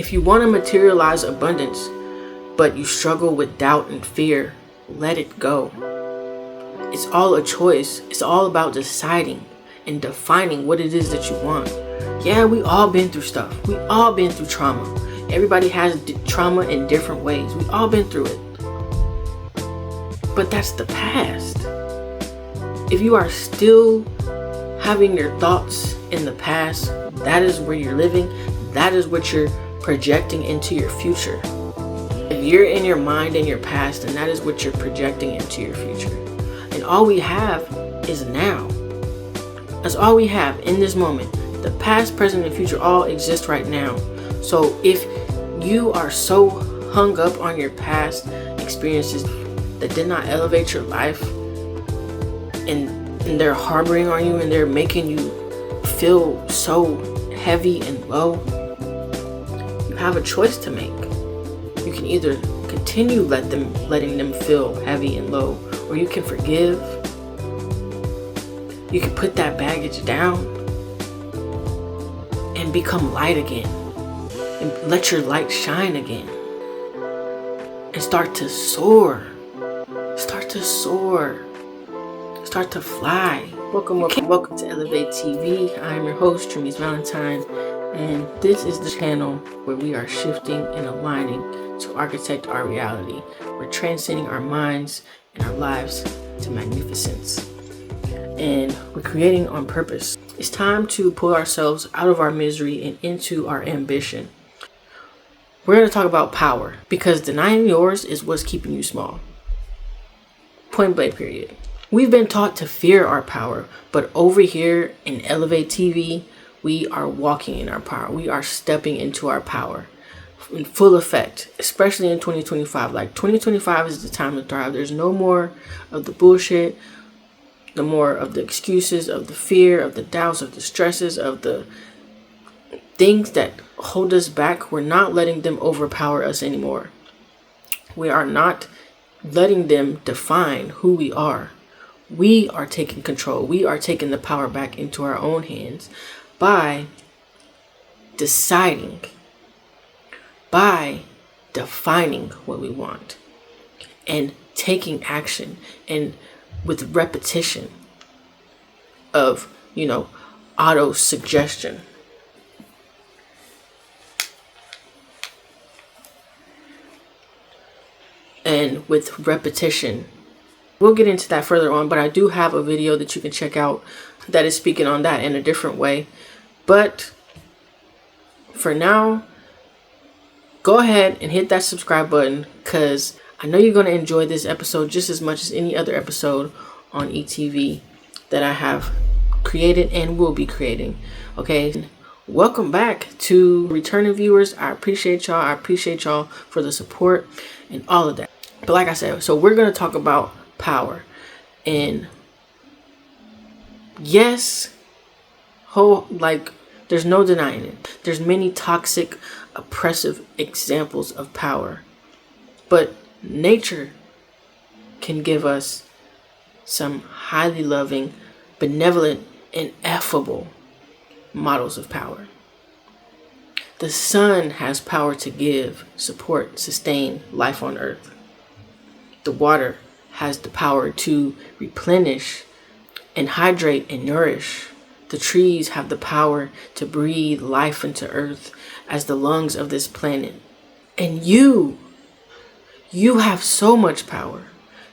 If you want to materialize abundance, but you struggle with doubt and fear, let it go. It's all a choice. It's all about deciding and defining what it is that you want. Yeah, we all been through stuff. We all been through trauma. Everybody has trauma in different ways. We all been through it. But that's the past. If you are still having your thoughts in the past, that is where you're living. That is what you're projecting into your future. If you're in your mind in your past, then that is what you're projecting into your future. And all we have is now. That's all we have in this moment. The past, present, and future all exist right now. So if you are so hung up on your past experiences that did not elevate your life, and they're harboring on you and they're making you feel so heavy and low, you have a choice to make. You can either continue letting them feel heavy and low, or you can forgive. You can put that baggage down and become light again, and let your light shine again, and start to soar. Start to soar. Start to fly. Welcome to Elevate TV. I am your host, Trinice Valentine, and this is the channel where we are shifting and aligning to architect our reality. We're transcending our minds and our lives to magnificence. And we're creating on purpose. It's time to pull ourselves out of our misery and into our ambition. We're going to talk about power, because denying yours is what's keeping you small. Point blank period. We've been taught to fear our power, but over here in Elevate TV, we are walking in our power. We are stepping into our power in full effect, especially in 2025. Like 2025 is the time to thrive. There's no more of the bullshit, no more of the excuses, of the fear, of the doubts, of the stresses, of the things that hold us back. We're not letting them overpower us anymore. We are not letting them define who we are. We are taking control. We are taking the power back into our own hands by deciding, by defining what we want, and taking action, and with repetition of, auto suggestion. And with repetition, we'll get into that further on, but I do have a video that you can check out that is speaking on that in a different way. But for now, go ahead and hit that subscribe button, because I know you're going to enjoy this episode just as much as any other episode on ETV that I have created and will be creating. Okay, welcome back to returning viewers. I appreciate y'all. I appreciate y'all for the support and all of that. But like I said, so we're going to talk about power. And yes, there's no denying it. There's many toxic, oppressive examples of power. But nature can give us some highly loving, benevolent, and affable models of power. The sun has power to give, support, sustain life on earth. The water has the power to replenish and hydrate and nourish. The trees have the power to breathe life into earth as the lungs of this planet. And you have so much power.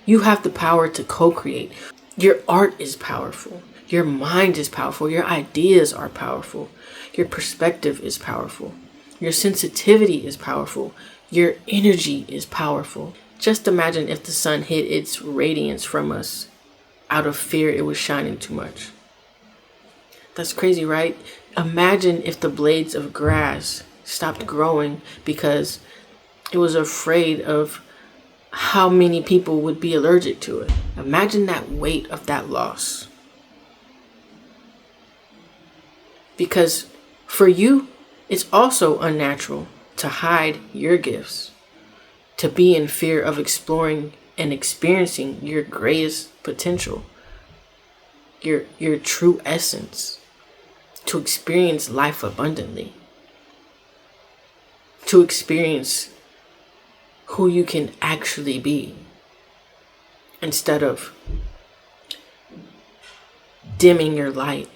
You have the power to co-create. Your art is powerful. Your mind is powerful. Your ideas are powerful. Your perspective is powerful. Your sensitivity is powerful. Your energy is powerful. Just imagine if the sun hid its radiance from us out of fear it was shining too much. That's crazy, right? Imagine if the blades of grass stopped growing because it was afraid of how many people would be allergic to it. Imagine that weight of that loss. Because for you, it's also unnatural to hide your gifts, to be in fear of exploring and experiencing your greatest potential, your true essence, to experience life abundantly. to experience who you can actually be, instead of dimming your light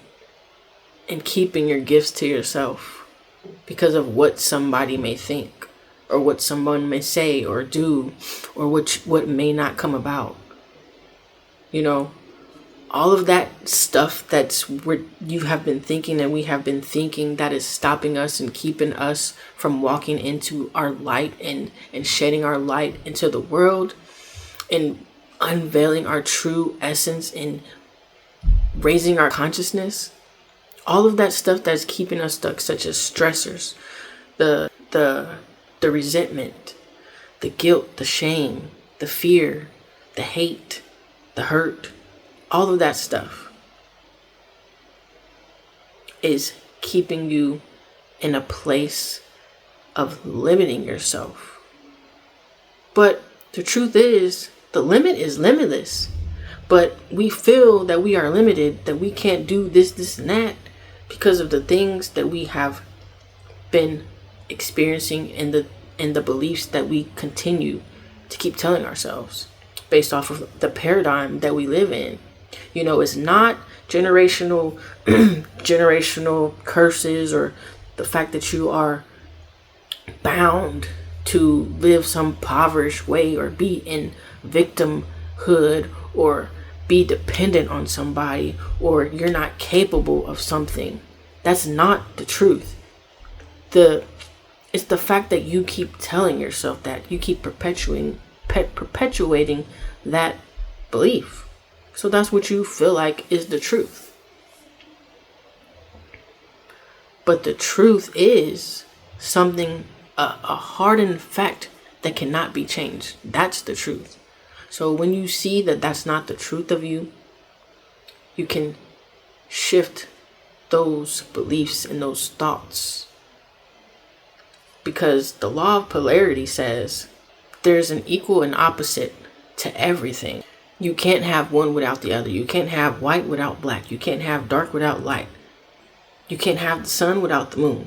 and keeping your gifts to yourself because of what somebody may think, or what someone may say or do, or what may not come about. You know, all of that stuff that's where you have been thinking and we have been thinking, that is stopping us and keeping us from walking into our light and shedding our light into the world and unveiling our true essence and raising our consciousness. All of that stuff that's keeping us stuck, such as stressors, the resentment, the guilt, the shame, the fear, the hate, the hurt, all of that stuff is keeping you in a place of limiting yourself. But the truth is, the limit is limitless. But we feel that we are limited, that we can't do this, and that, because of the things that we have been experiencing and the beliefs that we continue to keep telling ourselves based off of the paradigm that we live in. You know, it's not generational curses, or the fact that you are bound to live some impoverished way, or be in victimhood, or be dependent on somebody, or you're not capable of something. That's not the truth. It's the fact that you keep telling yourself that, you keep perpetuating that belief. So that's what you feel like is the truth. But the truth is something, a hardened fact that cannot be changed. That's the truth. So when you see that that's not the truth of you, you can shift those beliefs and those thoughts. Because the law of polarity says there's an equal and opposite to everything. You can't have one without the other. You can't have white without black. You can't have dark without light. You can't have the sun without the moon.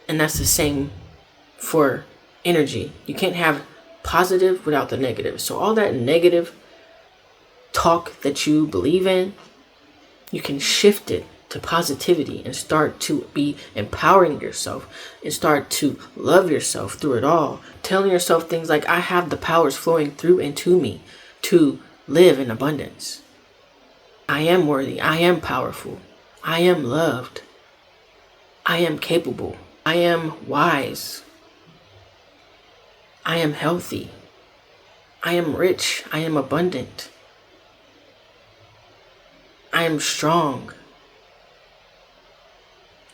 And that's the same for energy. You can't have positive without the negative. So all that negative talk that you believe in, you can shift it to positivity and start to be empowering yourself and start to love yourself through it all. Telling yourself things like, I have the powers flowing through and to me to live in abundance. I am worthy. I am powerful. I am loved. I am capable. I am wise. I am healthy. I am rich. I am abundant. I am strong.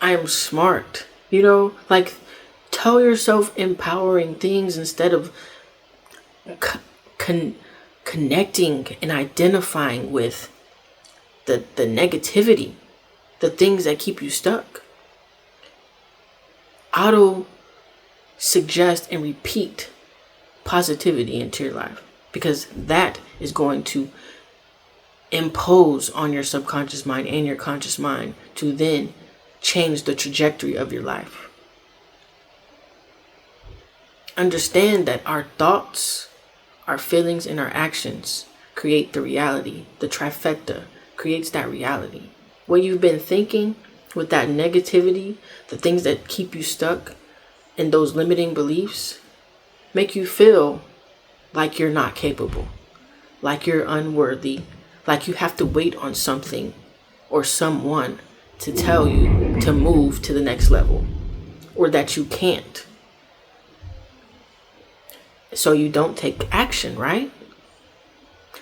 I am smart. You know, like, tell yourself empowering things instead of connecting and identifying with the negativity, the things that keep you stuck. Auto suggest and repeat positivity into your life, because that is going to impose on your subconscious mind and your conscious mind to then change the trajectory of your life. Understand that our thoughts, our feelings, and our actions create the reality. The trifecta creates that reality. What you've been thinking with that negativity, the things that keep you stuck in those limiting beliefs, make you feel like you're not capable, like you're unworthy, like you have to wait on something or someone to tell you to move to the next level, or that you can't. So you don't take action, right?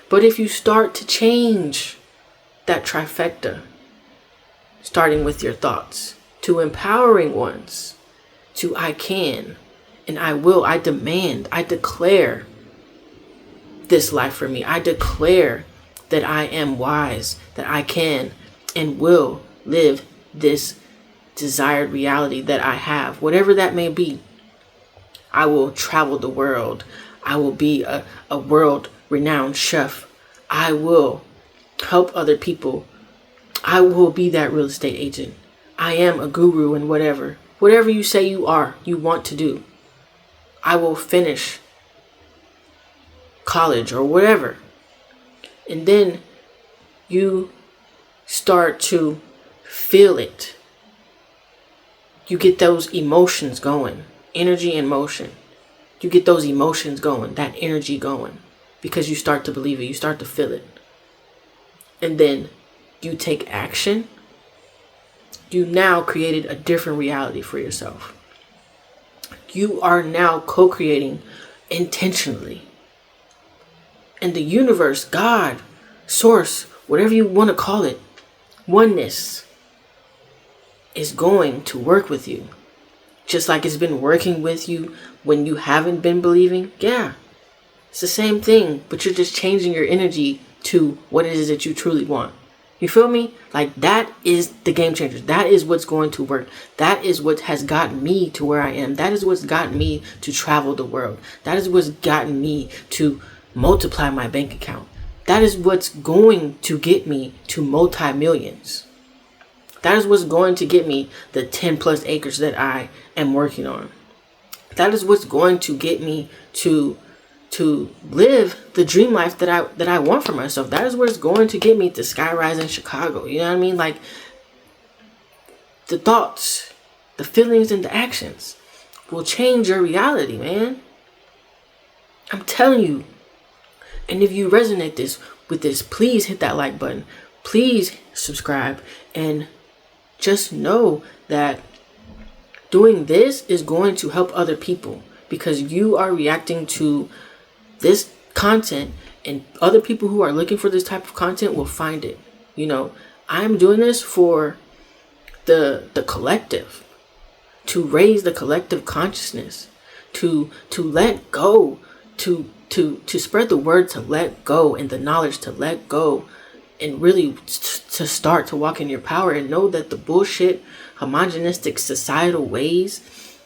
But if you start to change that trifecta, starting with your thoughts, to empowering ones, to I can, and I will, I demand, I declare this life for me. I declare that I am wise, that I can and will live this desired reality that I have, whatever that may be. I will travel the world. I will be a world-renowned chef. I will help other people. I will be that real estate agent. I am a guru in whatever. Whatever you say you are, you want to do. I will finish college or whatever. And then you start to feel it. You get those emotions going. Energy and motion. You get those emotions going, that energy going. Because you start to believe it. You start to feel it. And then you take action. You now created a different reality for yourself. You are now co-creating intentionally. And the universe, God, source, whatever you want to call it, oneness, is going to work with you. Just like it's been working with you when you haven't been believing. Yeah, it's the same thing, but you're just changing your energy to what it is that you truly want. You feel me? Like, that is the game changer. That is what's going to work. That is what has gotten me to where I am. That is what's gotten me to travel the world. That is what's gotten me to multiply my bank account. That is what's going to get me to multi-millions. That is what's going to get me the 10 plus acres that I am working on. That is what's going to get me to live the dream life that I want for myself. That is what's going to get me to skyrise in Chicago. You know what I mean? Like, the thoughts, the feelings, and the actions will change your reality, man. I'm telling you. And if you resonate with this, please hit that like button. Please subscribe. And just know that doing this is going to help other people, because you are reacting to this content, and other people who are looking for this type of content will find it. You know, I'm doing this for the collective, to raise the collective consciousness, to let go, to spread the word, to let go, and the knowledge to let go, and really to start to walk in your power and know that the bullshit, homogenistic societal ways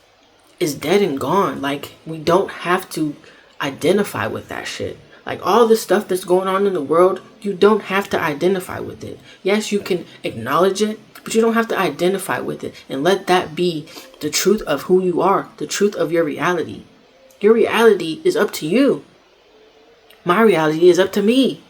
is dead and gone. Like, we don't have to identify with that shit. Like, all the stuff that's going on in the world, you don't have to identify with it. Yes, you can acknowledge it, but you don't have to identify with it, and let that be the truth of who you are, the truth of your reality. Your reality is up to you. My reality is up to me.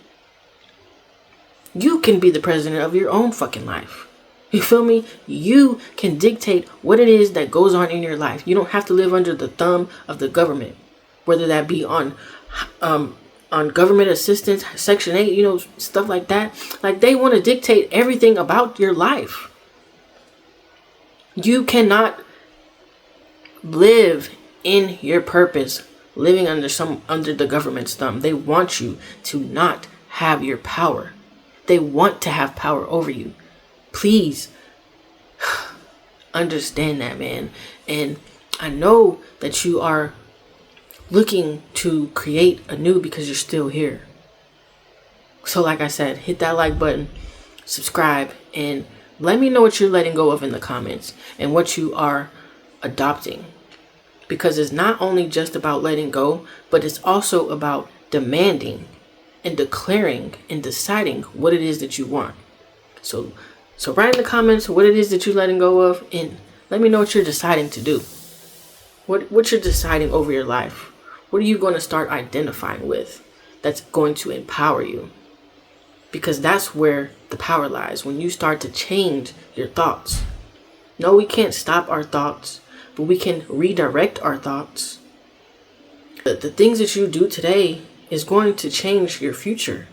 You can be the president of your own fucking life. You feel me? You can dictate what it is that goes on in your life. You don't have to live under the thumb of the government, whether that be on government assistance, Section 8, you know, stuff like that. Like, they want to dictate everything about your life. You cannot live in your purpose living under the government's thumb. They want you to not have your power. They want to have power over you. Please understand that, man. And I know that you are looking to create anew because you're still here. So like I said, hit that like button, subscribe, and let me know what you're letting go of in the comments and what you are adopting. Because it's not only just about letting go, but it's also about demanding and declaring and deciding what it is that you want. So write in the comments what it is that you're letting go of, and let me know what you're deciding to do. What you're deciding over your life. What are you going to start identifying with that's going to empower you? Because that's where the power lies, when you start to change your thoughts. No, we can't stop our thoughts, but we can redirect our thoughts. The things that you do today is going to change your future.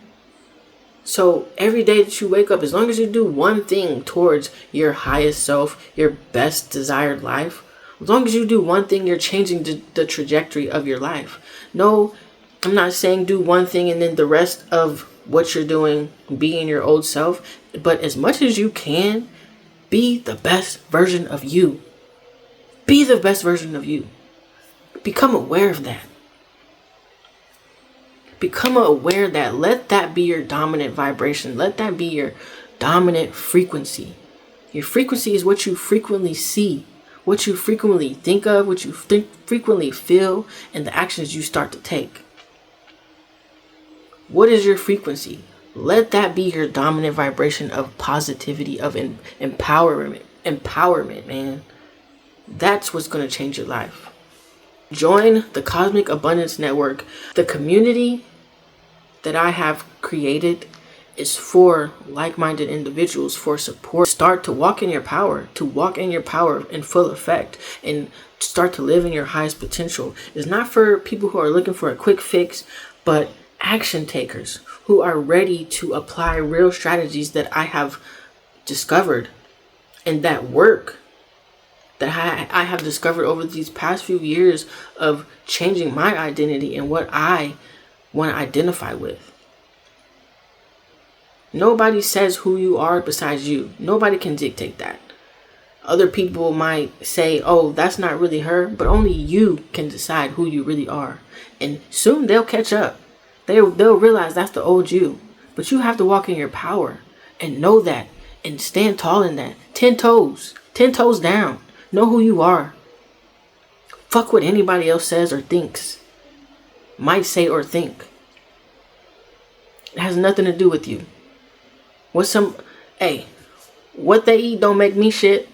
So every day that you wake up, as long as you do one thing towards your highest self, your best desired life, as long as you do one thing, you're changing the trajectory of your life. No, I'm not saying do one thing and then the rest of what you're doing be in your old self. But as much as you can, be the best version of you. Be the best version of you. Become aware of that. Become aware that, let that be your dominant vibration. Let that be your dominant frequency. Your frequency is what you frequently see, what you frequently think of, what you frequently feel, and the actions you start to take. What is your frequency? Let that be your dominant vibration of positivity, of empowerment, man. That's what's going to change your life. Join the Cosmic Abundance Network. The community that I have created is for like-minded individuals, for support. Start to walk in your power, in full effect, and start to live in your highest potential. It's not for people who are looking for a quick fix, but action takers who are ready to apply real strategies that I have discovered and that work, that I have discovered over these past few years of changing my identity and what I want to identify with. Nobody says who you are besides you. Nobody can dictate that. Other people might say, oh, that's not really her, but only you can decide who you really are. And soon they'll catch up. They'll realize that's the old you. But you have to walk in your power and know that and stand tall in that. 10 toes down. Know who you are. Fuck what anybody else says or thinks. Might say or think. It has nothing to do with you. What they eat don't make me shit.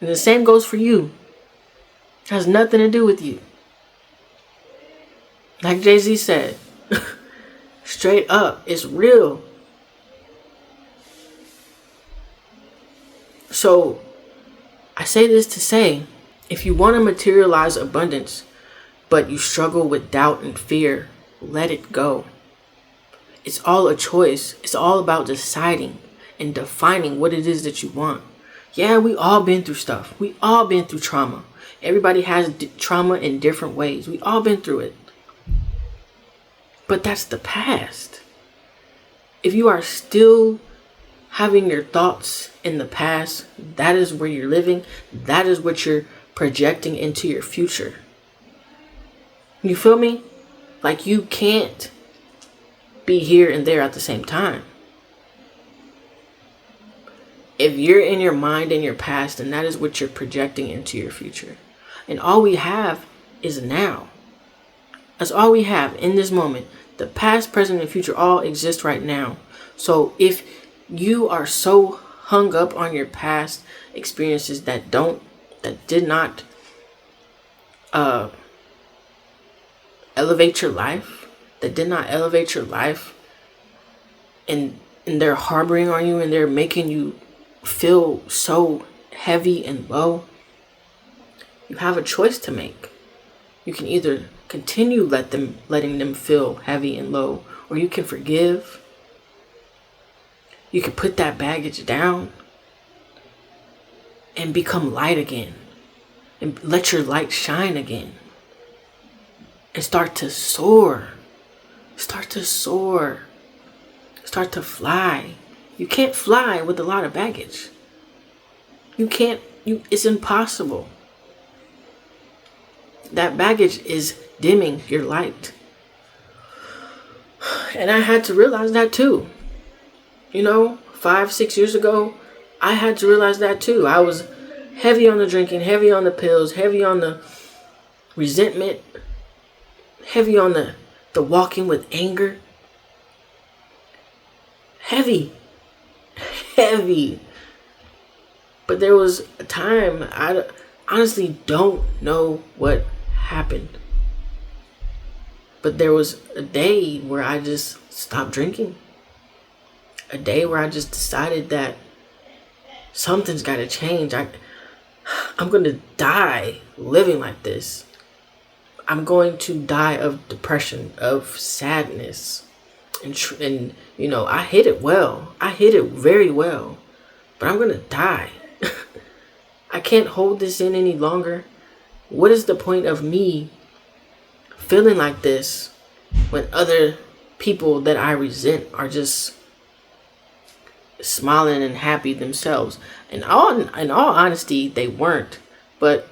And the same goes for you. It has nothing to do with you. Like Jay-Z said, straight up, it's real. So, I say this to say, if you want to materialize abundance, but you struggle with doubt and fear, let it go. It's all a choice. It's all about deciding and defining what it is that you want. Yeah, we all been through stuff. We all been through trauma. Everybody has trauma in different ways. We all been through it. But that's the past. If you are still having your thoughts in the past, that is where you're living. That is what you're projecting into your future. You feel me? Like you can't be here and there at the same time. If you're in your mind and your past, then that is what you're projecting into your future. And all we have is now. That's all we have in this moment. The past, present, and future all exist right now. So if you are so hung up on your past experiences that did not elevate your life, and they're harboring on you and they're making you feel so heavy and low, you have a choice to make. You can either continue letting them feel heavy and low, or you can forgive. You can put that baggage down and become light again, and let your light shine again, and start to soar. Start to fly. You can't fly with a lot of baggage. It's impossible. That baggage is dimming your light. And I had to realize that too. 5-6 years ago, I had to realize that too. I was heavy on the drinking, heavy on the pills, heavy on the resentment, heavy on the walking with anger. Heavy. But there was a time, I honestly don't know what happened. But there was a day where I just stopped drinking. A day where I just decided that something's got to change. I'm going to die living like this. I'm going to die of depression, of sadness. And I hit it well. I hit it very well. But I'm going to die. I can't hold this in any longer. What is the point of me feeling like this when other people that I resent are just smiling and happy themselves? In all honesty, they weren't. But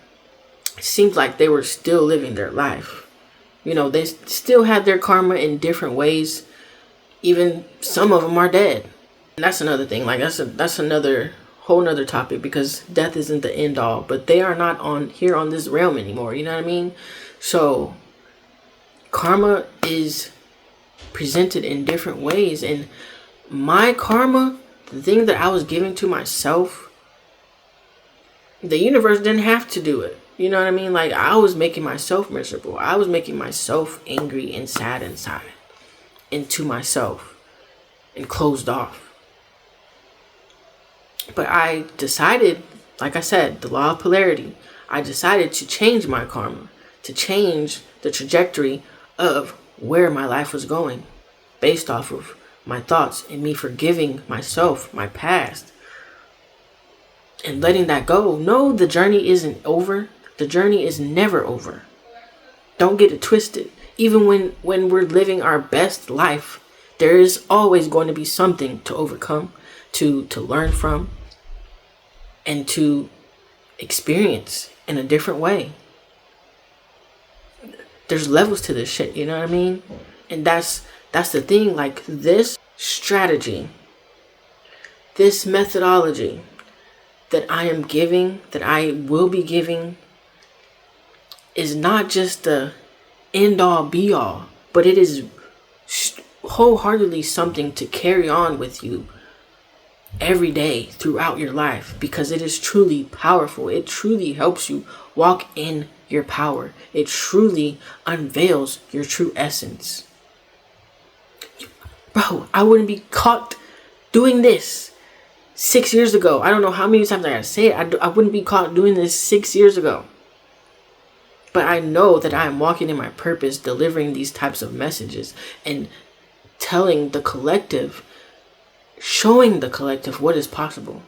it seems like they were still living their life. They still had their karma in different ways. Even some of them are dead. And that's another thing. Like that's another whole nother topic, because death isn't the end all. But they are not on this realm anymore. You know what I mean? So karma is presented in different ways. And my karma, the thing that I was giving to myself, The universe didn't have to do it. You know what I mean? Like, I was making myself miserable. I was making myself angry and sad inside, into myself, and closed off. But I decided, like I said, the law of polarity, I decided to change my karma, to change the trajectory of where my life was going based off of my thoughts and me forgiving myself, my past, and letting that go. No, the journey isn't over. The journey is never over. Don't get it twisted. Even when we're living our best life, there is always going to be something to overcome, to learn from, and to experience in a different way. There's levels to this shit, you know what I mean? And that's the thing. Like, this strategy, this methodology that I am giving, that I will be giving, is not just the end all be all, but it is wholeheartedly something to carry on with you every day throughout your life, because it is truly powerful. It truly helps you walk in your power. It truly unveils your true essence. Bro, I wouldn't be caught doing this 6 years ago. I don't know how many times I gotta say it. I wouldn't be caught doing this 6 years ago. But I know that I am walking in my purpose, delivering these types of messages and telling the collective, showing the collective what is possible.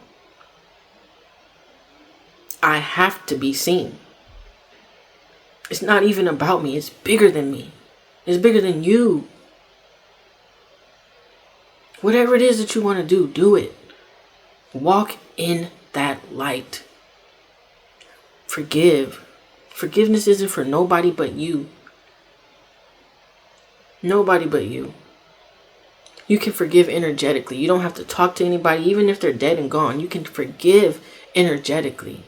I have to be seen. It's not even about me. It's bigger than me. It's bigger than you. Whatever it is that you want to do, do it. Walk in that light. Forgive. Forgiveness isn't for nobody but you. Nobody but you. You can forgive energetically. You don't have to talk to anybody, even if they're dead and gone. You can forgive energetically.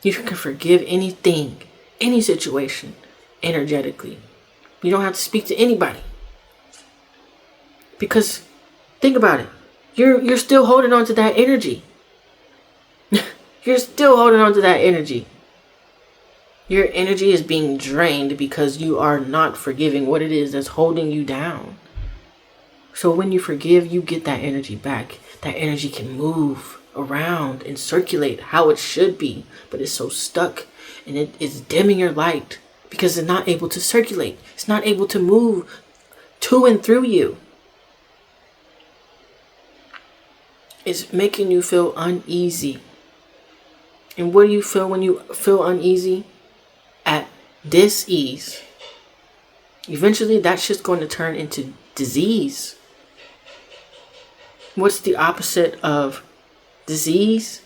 You can forgive anything, any situation, energetically. You don't have to speak to anybody. Because, think about it. You're still holding on to that energy. You're still holding on to that energy. Your energy is being drained because you are not forgiving what it is that's holding you down. So when you forgive, you get that energy back. That energy can move around and circulate how it should be, but it's so stuck, and it is dimming your light because it's not able to circulate. It's not able to move to and through you. It's making you feel uneasy. And what do you feel when you feel uneasy? At dis-ease. Eventually that shit's going to turn into disease. What's the opposite of disease?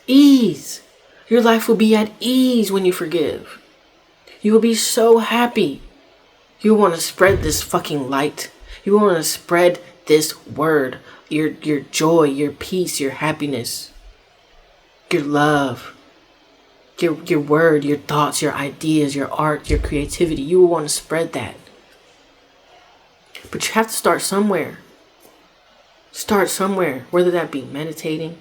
Ease. Your life will be at ease when you forgive. You will be so happy. You want to spread this fucking light. You want to spread this word. Your joy, your peace, your happiness, your love. Your word, your thoughts, your ideas, your art, your creativity. You will want to spread that. But you have to start somewhere. Start somewhere. Whether that be meditating.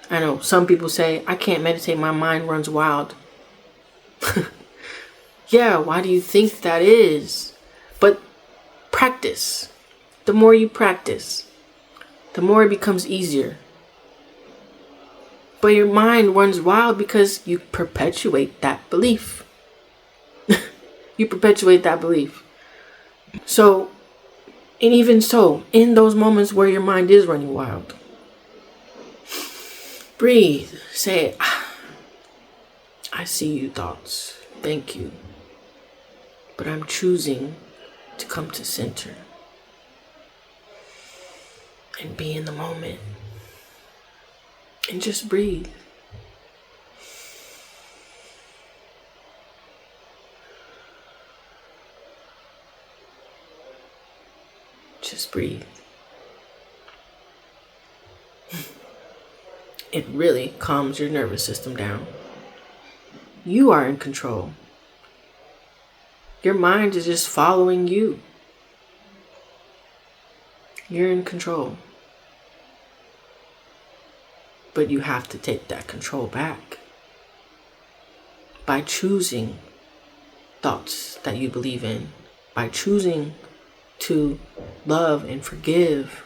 I know some people say, I can't meditate, my mind runs wild. Yeah, why do you think that is? But practice. The more you practice, the more it becomes easier. But your mind runs wild because you perpetuate that belief. You perpetuate that belief. So, and even so, in those moments where your mind is running wild, breathe. Say, I see you, thoughts. Thank you. But I'm choosing to come to center and be in the moment. And just breathe. Just breathe. It really calms your nervous system down. You are in control. Your mind is just following you. You're in control. But you have to take that control back by choosing thoughts that you believe in, by choosing to love and forgive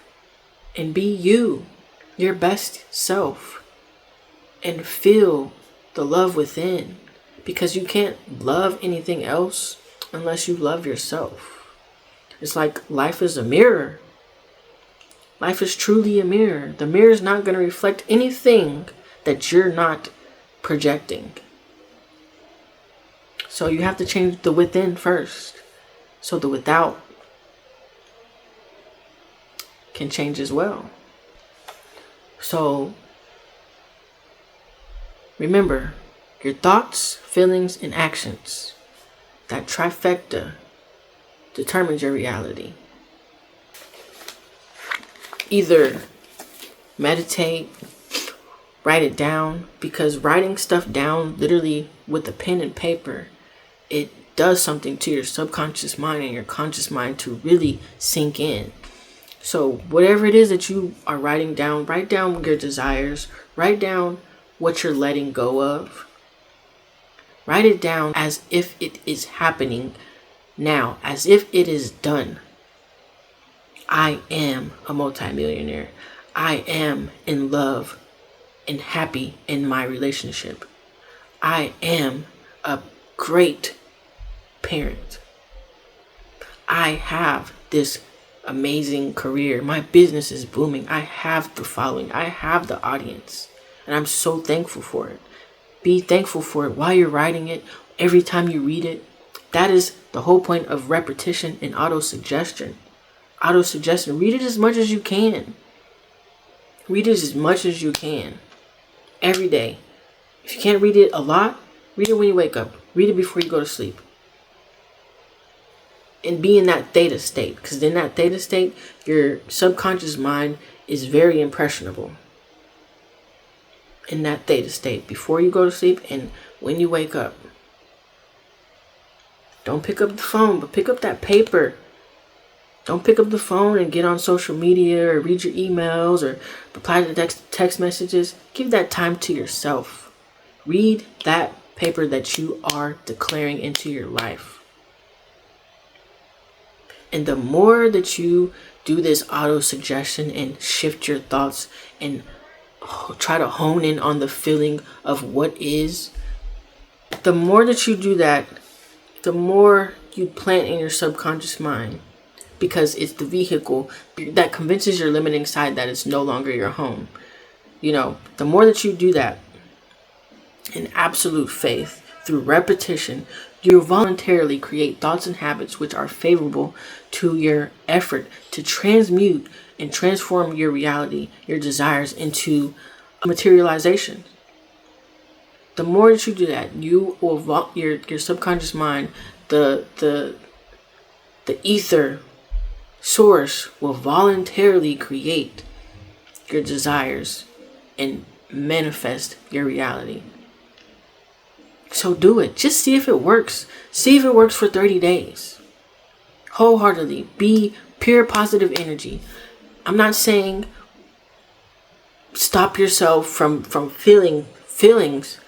and be you, your best self, and feel the love within, because you can't love anything else unless you love yourself. It's like life is a mirror. Life is truly a mirror. The mirror is not going to reflect anything that you're not projecting. So you have to change the within first, so the without can change as well. So remember, your thoughts, feelings, and actions, that trifecta determines your reality. Either meditate, write it down, because writing stuff down literally with a pen and paper, it does something to your subconscious mind and your conscious mind to really sink in. So whatever it is that you are writing down, write down your desires, write down what you're letting go of. Write it down as if it is happening now, as if it is done. I am a multimillionaire. I am in love and happy in my relationship. I am a great parent. I have this amazing career. My business is booming. I have the following. I have the audience. And I'm so thankful for it. Be thankful for it while you're writing it, every time you read it. That is the whole point of repetition and auto-suggestion. Auto-suggestion. Read it as much as you can. Read it as much as you can. Every day. If you can't read it a lot, read it when you wake up. Read it before you go to sleep. And be in that theta state. Because in that theta state, your subconscious mind is very impressionable. In that theta state, before you go to sleep and when you wake up. Don't pick up the phone, but pick up that paper. Don't pick up the phone and get on social media or read your emails or reply to text messages. Give that time to yourself. Read that paper that you are declaring into your life. And the more that you do this auto-suggestion and shift your thoughts and try to hone in on the feeling of what is, the more that you do that, the more you plant in your subconscious mind, because it's the vehicle that convinces your limiting side that it's no longer your home. You know, the more that you do that in absolute faith through repetition, you voluntarily create thoughts and habits which are favorable to your effort to transmute and transform your reality, your desires into materialization. The more that you do that, you will your subconscious mind, the ether source will voluntarily create your desires and manifest your reality. So do it. Just see if it works. See if it works for 30 days. Wholeheartedly. Be pure positive energy. I'm not saying stop yourself from feeling feelings,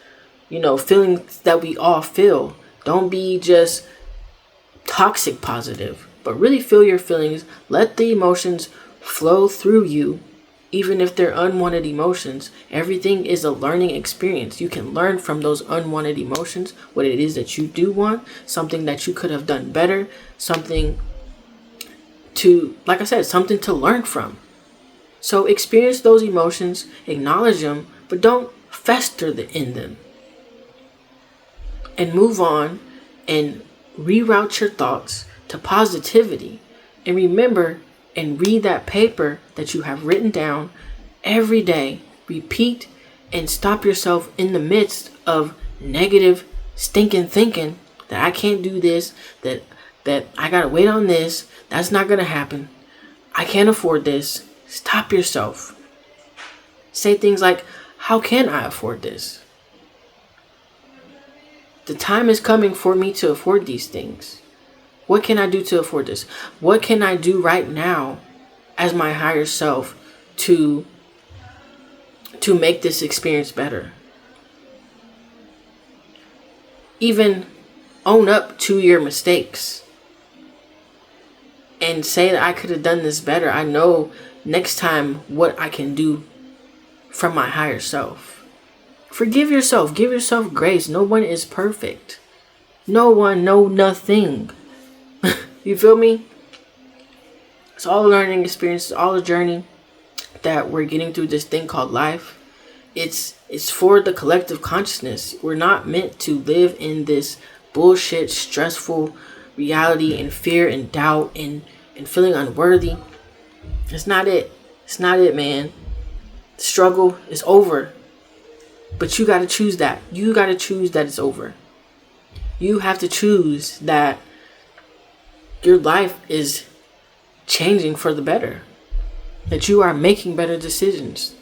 feelings that we all feel. Don't be just toxic positive, but really feel your feelings. Let the emotions flow through you. Even if they're unwanted emotions, everything is a learning experience. You can learn from those unwanted emotions what it is that you do want, something that you could have done better, something to, like I said, something to learn from. So experience those emotions, acknowledge them, but don't fester in them. And move on and reroute your thoughts to positivity. And remember, and read that paper that you have written down every day. Repeat and stop yourself in the midst of negative stinking thinking that I can't do this, that I gotta wait on this, that's not gonna happen, I can't afford this. Stop yourself. Say things like, how can I afford this? The time is coming for me to afford these things. What can I do to afford this? What can I do right now as my higher self to to make this experience better. Even own up to your mistakes and say that I could have done this better. I know next time what I can do from my higher self. Forgive yourself. Give yourself grace. No one is perfect. No one, no nothing. You feel me? It's all a learning experience. It's all a journey that we're getting through this thing called life. It's for the collective consciousness. We're not meant to live in this bullshit, stressful reality and fear and doubt and feeling unworthy. It's not it. It's not it, man. The struggle is over. But you got to choose that. You got to choose that it's over. You have to choose that your life is changing for the better. That you are making better decisions.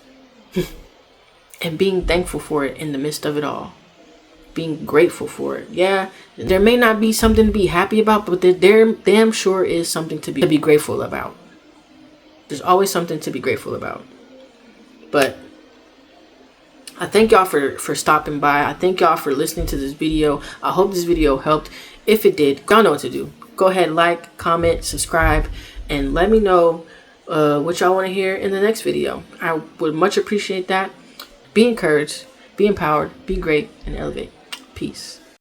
And being thankful for it in the midst of it all. Being grateful for it. Yeah, there may not be something to be happy about, but there damn sure is something to be grateful about. There's always something to be grateful about. But I thank y'all for stopping by. I thank y'all for listening to this video. I hope this video helped. If it did, y'all know what to do. Go ahead, like, comment, subscribe, and let me know what y'all want to hear in the next video. I would much appreciate that. Be encouraged, be empowered, be great, and elevate. Peace.